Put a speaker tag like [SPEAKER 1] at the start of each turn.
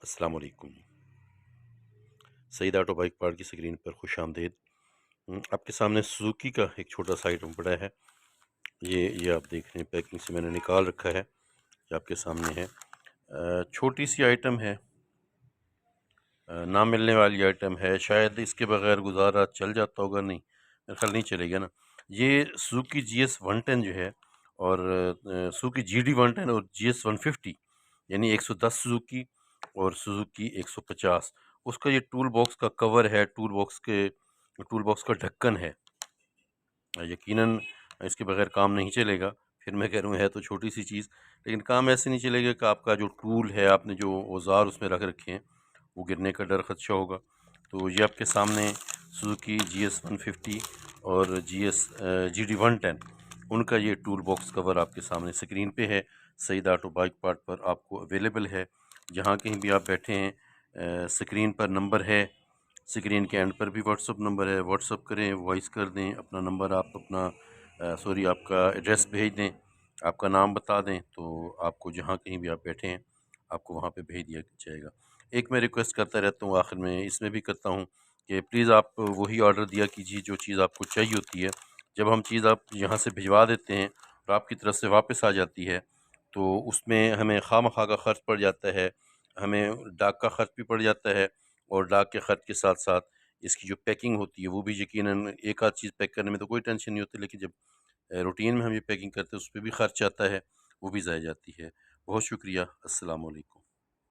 [SPEAKER 1] السلام علیکم۔ سعید auto bike part کی سکرین پر خوش آمدید۔ آپ کے سامنے سوزوکی کا ایک چھوٹا سا آئٹم پڑا ہے۔ یہ آپ دیکھ رہے ہیں، پیکنگ سے میں نے نکال رکھا ہے، یہ آپ کے سامنے ہے۔ چھوٹی سی آئٹم ہے، نہ ملنے والی آئٹم ہے، شاید اس کے بغیر گزارا چل جاتا ہوگا، نہیں میرے خیال نہیں چلے گا نا۔ یہ سوزوکی جی ایس 110 جو ہے، اور سوزوکی جی ڈی 110 اور جی ایس 150، یعنی 110 سوزوکی اور سوزوکی 150، اس کا یہ ٹول باکس کا کور ہے، ٹول باکس کا ڈھکن ہے۔ یقیناً اس کے بغیر کام نہیں چلے گا، پھر میں کہہ رہا ہوں ہے تو چھوٹی سی چیز، لیکن کام ایسے نہیں چلے گا کہ آپ کا جو ٹول ہے، آپ نے جو اوزار اس میں رکھ رکھے ہیں، وہ گرنے کا ڈر خدشہ ہوگا۔ تو یہ آپ کے سامنے سوزوکی جی ایس 150 اور جی ڈی 110، ان کا یہ ٹول باکس کور آپ کے سامنے سکرین پہ ہے، سعید آٹو بائک پارٹ پر آپ کو اویلیبل ہے۔ جہاں کہیں بھی آپ بیٹھے ہیں، سکرین پر نمبر ہے، سکرین کے اینڈ پر بھی واٹس اپ نمبر ہے، واٹس اپ کریں، وائس کر دیں اپنا نمبر، آپ آپ کا ایڈریس بھیج دیں، آپ کا نام بتا دیں، تو آپ کو جہاں کہیں بھی آپ بیٹھے ہیں آپ کو وہاں پہ بھیج دیا جائے گا۔ ایک میں ریکویسٹ کرتا رہتا ہوں، آخر میں اس میں بھی کرتا ہوں کہ پلیز آپ وہی آرڈر دیا کیجیے جو چیز آپ کو چاہیے ہوتی ہے۔ جب ہم چیز آپ یہاں سے بھجوا دیتے ہیں اور آپ کی طرف سے واپس آ جاتی ہے، تو اس میں ہمیں خواہ مخواہ کا خرچ پڑ جاتا ہے، ہمیں ڈاک کا خرچ بھی پڑ جاتا ہے، اور ڈاک کے خرچ کے ساتھ ساتھ اس کی جو پیکنگ ہوتی ہے وہ بھی، یقیناً ایک آدھ چیز پیک کرنے میں تو کوئی ٹینشن نہیں ہوتی، لیکن جب روٹین میں ہم یہ پیکنگ کرتے ہیں اس پہ بھی خرچ آتا ہے، وہ بھی ضائع جاتی ہے۔ بہت شکریہ، السلام علیکم۔